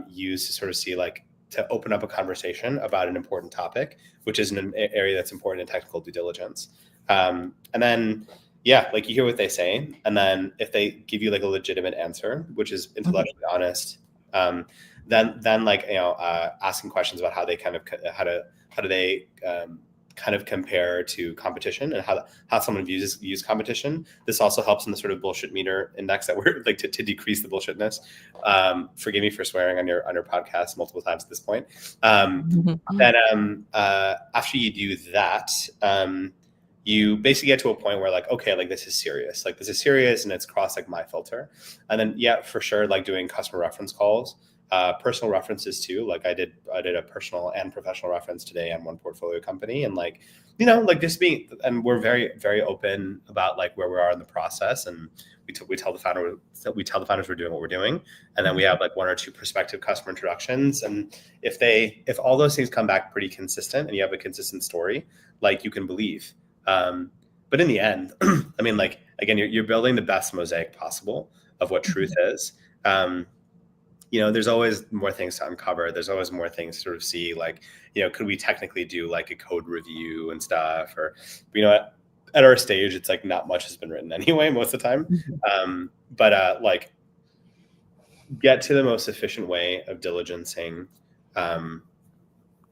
used to sort of see like to open up a conversation about an important topic, which is an area that's important in technical due diligence. And then like you hear what they say, and then if they give you like a legitimate answer, which is intellectually honest, then like asking questions about how they kind of how do they kind of compare to competition, and how someone views competition. This also helps in the sort of bullshit meter index that we're like to decrease the bullshitness. Forgive me for swearing on your podcast multiple times at this point. Then after you do that, you basically get to a point where like, okay, like this is serious, and it's crossed like my filter. And then for sure, like doing customer reference calls personal references too. Like I did a personal and professional reference today on one portfolio company, and like, you know, like just being, and we're very, very open about like where we are in the process, and we tell the founders we're doing what we're doing, and then we have like 1 or 2 prospective customer introductions, and if all those things come back pretty consistent and you have a consistent story, like you can believe. But in the end, I mean, like again, you're building the best mosaic possible of what truth is. You know, there's always more things to uncover. There's always more things to sort of see, like, you know, could we technically do like a code review and stuff, or, you know, at our stage, it's like not much has been written anyway, most of the time. Like get to the most efficient way of diligencing,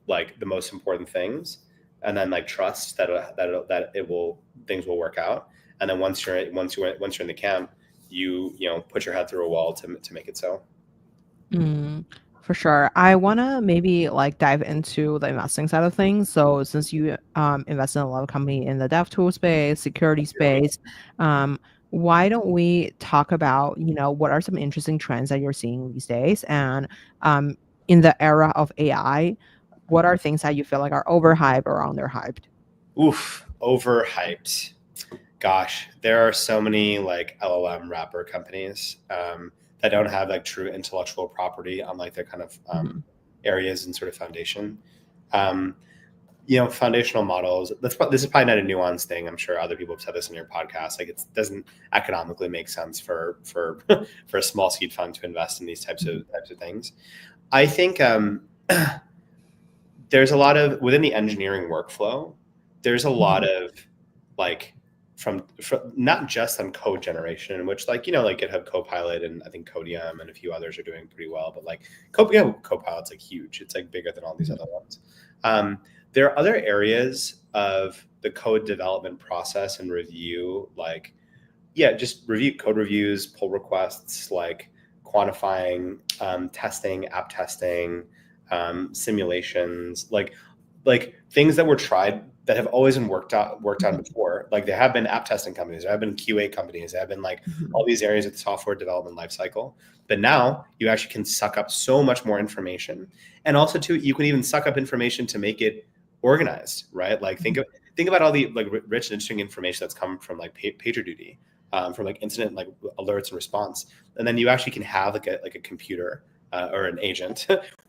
like the most important things, and then like trust that things will work out. And then once you're in the camp, you know, put your head through a wall to make it so. For sure. I want to maybe like dive into the investing side of things. So since you invest in a lot of company in the dev tool space, security space, why don't we talk about, you know, what are some interesting trends that you're seeing these days? And in the era of AI, what are things that you feel like are overhyped or underhyped? Oof, overhyped. Gosh, there are so many like LLM wrapper companies that don't have like true intellectual property on like their kind of areas and sort of foundation. You know, foundational models. This is probably not a nuanced thing. I'm sure other people have said this in your podcast. Like it doesn't economically make sense for for a small seed fund to invest in these types of things. I think there's a lot of within the engineering workflow. There's a lot of like from not just on code generation, which like, you know, like GitHub Copilot and I think Codium and a few others are doing pretty well, but like Copilot's like huge. It's like bigger than all these other ones. There are other areas of the code development process and review, like, yeah, just code reviews, pull requests, like quantifying, testing, app testing, simulations, like things that were tried that have always been worked on before. Like there have been app testing companies, there have been QA companies, there have been like all these areas of the software development lifecycle. But now you actually can suck up so much more information. And also too, you can even suck up information to make it organized, right? Like think about all the like rich and interesting information that's come from like PagerDuty, from like incident like alerts and response. And then you actually can have like a computer or an agent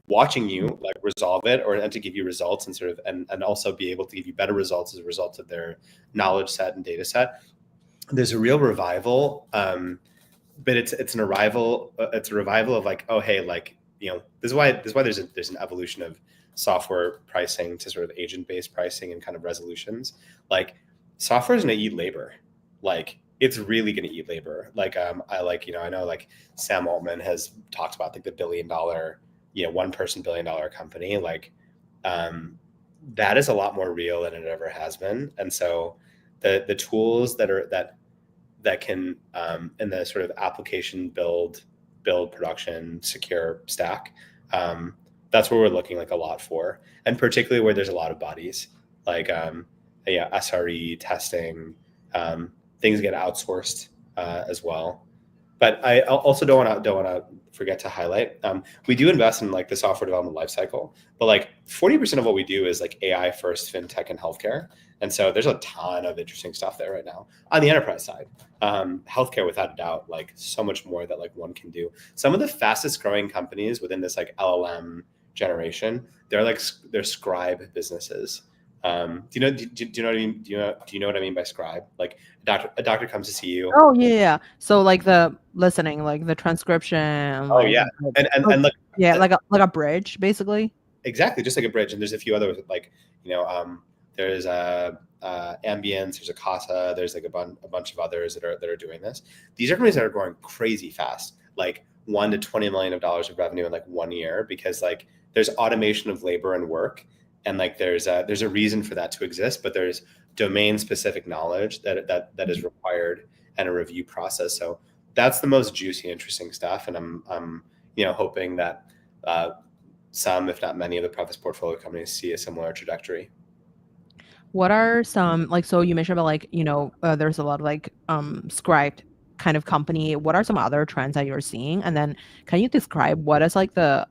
watching you like resolve it and to give you results and sort of and also be able to give you better results as a result of their knowledge set and data set. There's a real revival, but it's a revival of like, oh hey, like, you know, this is why there's an evolution of software pricing to sort of agent-based pricing and kind of resolutions. Like software is going to eat labor. Like it's really going to eat labor. Like I know like Sam Altman has talked about like the $1 billion, you know, one person $1 billion company. Like that is a lot more real than it ever has been. And so the tools that can in the sort of application build production secure stack, that's where we're looking like a lot for, and particularly where there's a lot of bodies like SRE testing, things get outsourced as well. But I also don't want to forget to highlight, we do invest in like the software development lifecycle, but like 40% of what we do is like AI first, fintech, and healthcare. And so there's a ton of interesting stuff there right now on the enterprise side. Healthcare, without a doubt, like so much more that like one can do. Some of the fastest growing companies within this like LLM generation, they're scribe businesses. Do you know what I mean? Do you know what I mean by scribe? Like a doctor comes to see you. Oh yeah. So like the listening, like the transcription. Oh yeah, and look, yeah, like a bridge, basically. Exactly, just like a bridge. And there's a few other like, you know, there's Ambience, there's a Casa, there's like a bunch of others that are doing this. These are companies that are growing crazy fast, like $1 to $20 million of revenue in like 1 year, because like there's automation of labor and work, and like there's a reason for that to exist, but there's domain specific knowledge that is required and a review process. So that's the most juicy, interesting stuff, and I'm you know, hoping that some, if not many, of the Preface portfolio companies see a similar trajectory. What are some, like, so you mentioned about like, you know, there's a lot of like scribed kind of company, what are some other trends that you're seeing? And then can you describe what is like the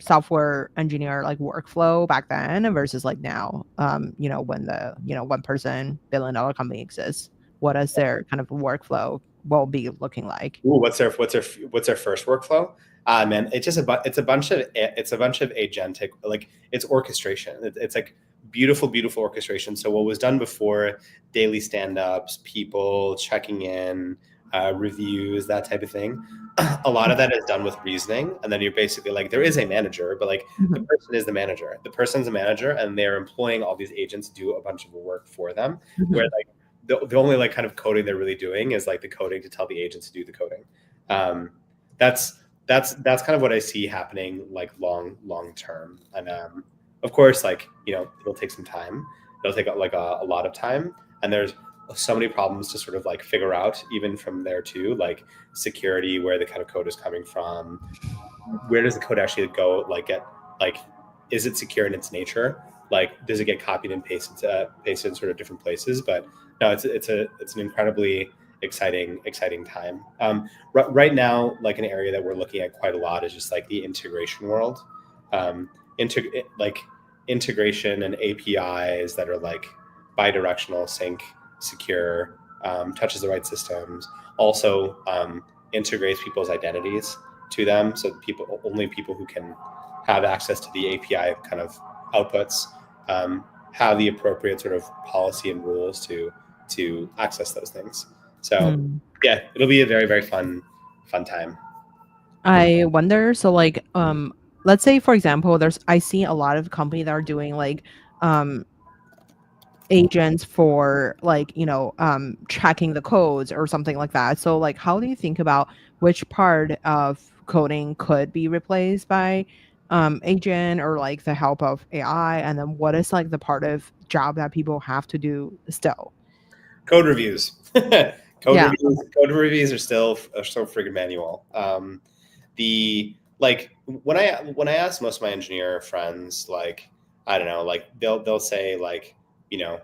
software engineer like workflow back then versus like now? When the $1 billion company exists, what is their kind of workflow will be looking like? Ooh, what's their first workflow? Man, it's a bunch of agentic, like it's orchestration. It's like beautiful orchestration. So what was done before, daily stand-ups, people checking in, reviews, that type of thing. A lot of that is done with reasoning, and then you're basically like, there is a manager, but like the Mhm. person is the manager. The person's a manager, and they're employing all these agents to do a bunch of work for them. Where Mhm. like the only like kind of coding they're really doing is like the coding to tell the agents to do the coding. Um, that's that's kind of what I see happening like long term. And of course, like it'll take some time. It'll take like a lot of time, and there's so many problems to sort of like figure out even from there too, like security, where the kind of code is coming from, where does the code actually go, like get like, is it secure in its nature, like does it get copied and pasted in sort of different places. But no, it's an incredibly exciting time. Right now, like an area that we're looking at quite a lot is just like the integration world. um, like integration and APIs that are like bidirectional, sync, secure, touches the right systems, also integrates people's identities to them, so only people who can have access to the API kind of outputs have the appropriate sort of policy and rules to access those things. So Mm. yeah, it'll be a very fun time. I wonder, so like let's say for example, I see a lot of companies that are doing like um agents for like tracking the codes or something like that. So like how do you think about which part of coding could be replaced by agent or like the help of AI, and then what is like the part of job that people have to do still? Code reviews. Yeah. Code reviews are still friggin' manual. The like when I ask most of my engineer friends, like I don't know, like they'll say like, you know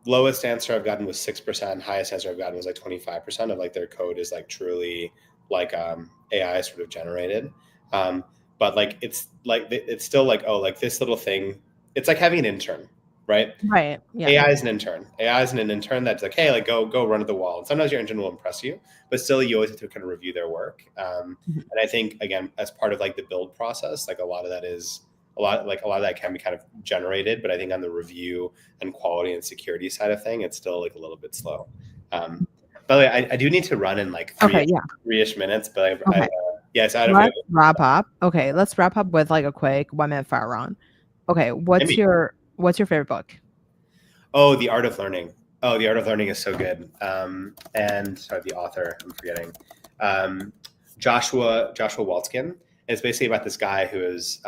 lowest answer I've gotten was 6%. Highest answer I've gotten was like 25% of like their code is like truly like AI sort of generated. Um, but like it's still like, oh, like this little thing. It's like having an intern, right? Right. Yeah. AI is an intern. AI is an intern that's like, hey, like go run at the wall. And sometimes your intern will impress you, but still you always have to kind of review their work. Mhm. And I think again, as part of like the build process, like a lot of that can be kind of generated, but I think on the review and quality and security side of thing, it's still like a little bit slow. By the way, I do need to run in like Okay. Yeah. three-ish minutes, but Okay. yes, I don't know. Let's wrap up. Okay. Let's wrap up with like a quick 1 minute fire round. Okay. What's Maybe. your favorite book? Oh, The Art of Learning. Oh, The Art of Learning is so good. And sorry, the author, I'm forgetting. Um, Joshua Waltzkin. It's basically about this guy who is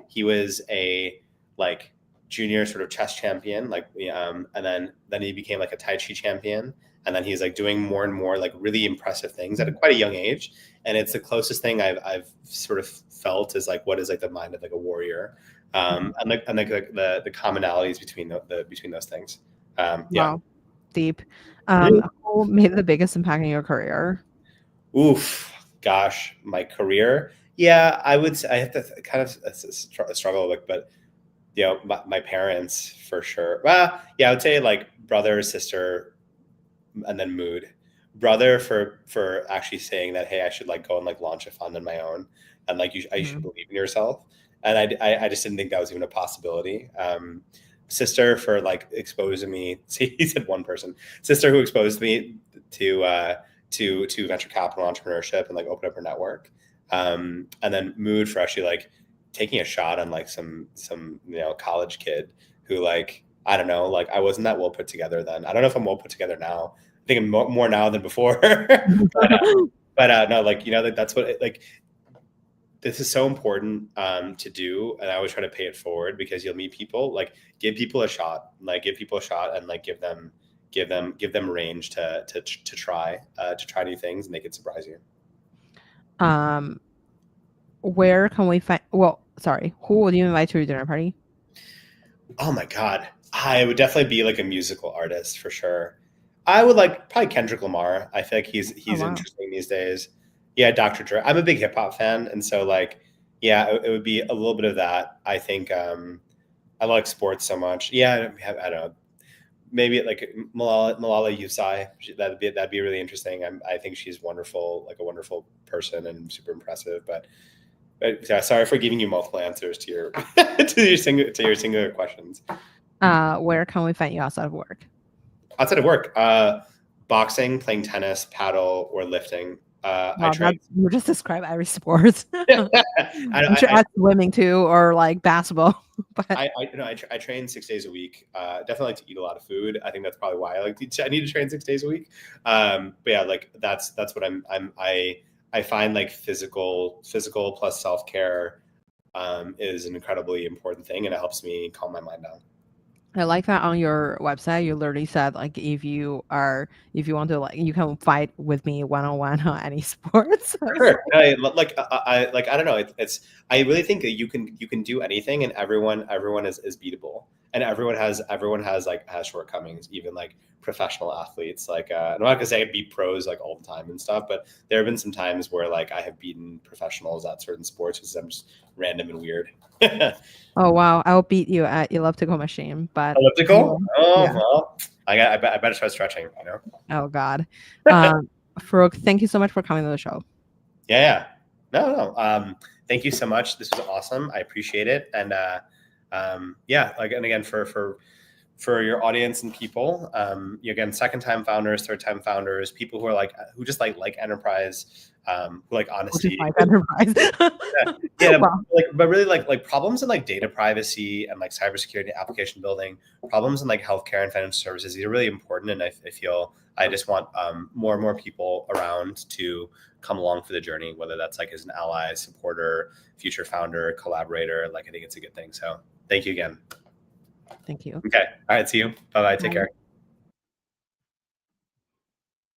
he was a like junior sort of chess champion, like and then he became like a Tai Chi champion, and then he's like doing more and more like really impressive things at quite a young age. And it's the closest thing I've sort of felt is like what is like the mind of like a warrior, and like the commonalities between between those things. Yeah. Wow. Deep. Who made the biggest impact in your career? Oof, gosh, my career. Yeah, I would say I have to kind of struggle with, but my parents for sure. Well, yeah, I would say like brother, sister, and then mood. Brother for actually saying that, hey, I should like go and like launch a fund on my own, and like you should Mhm. believe in yourself. And I just didn't think that was even a possibility. Sister for like exposing me. See, he said one person. Sister who exposed me to to venture capital entrepreneurship and like open up her network. And then mood for actually like taking a shot on like some college kid who like I don't know, like I wasn't that well put together then. I don't know if I'm well put together now. I think I'm more now than before. But no, like that's what like this is so important to do, and I always try to pay it forward because you'll meet people. Like give people a shot, and like give them range to try new things, and they could surprise you. um, where can we find? Well, sorry, who would you invite to your dinner party? Oh my god, I would definitely be like a musical artist for sure. I would like probably Kendrick Lamar. I feel like he's Oh wow. interesting these days. Yeah, Dr. Dre. I'm a big hip hop fan, and so like, yeah, it would be a little bit of that. I think I like sports so much. Yeah, I don't know. Maybe like Malala Yousafzai. That'd be really interesting. I think she's wonderful, like a wonderful person and super impressive. But yeah, sorry for giving you multiple answers to your to your singular questions. Where can we find you outside of work? Outside of work, boxing, playing tennis, paddle, or lifting. I Wow, train. that you just describe every sport. I, I'm sure I, that's swimming too, or like basketball. But I train 6 days a week. Definitely like to eat a lot of food. I think that's probably why I need to train 6 days a week. But yeah, like that's what I find like physical plus self care is an incredibly important thing, and it helps me calm my mind down. I like that on your website, you literally said like if you want to like you can fight with me one on one on any sports. So it's Sure. I don't know. I really think that you can do anything, and everyone is beatable, and everyone has shortcomings. Even like professional athletes. Like I'm not gonna say I beat pros like all the time and stuff, but there have been some times where like I have beaten professionals at certain sports because I'm just random and weird. oh wow, I'll beat you at elliptical machine, but Elliptical? yeah, Oh yeah. well, I better start stretching. You know. Oh God. Farooq, thank you so much for coming to the show. Yeah. No, no. Thank you so much. This was awesome. I appreciate it. And yeah, like, and again, for your audience and people, again, second time founders, third time founders, people who are like, who just like enterprise, who like Which is honesty. my enterprise. Yeah, yeah, Wow. but really like problems in like data privacy and like cybersecurity application building, problems in like healthcare and financial services. These are really important, and I feel I just want more and more people around to come along for the journey, whether that's like as an ally, supporter, future founder, collaborator. Like I think it's a good thing. So thank you again. Thank you. Okay, all right, see you. Bye bye. Take Bye. care.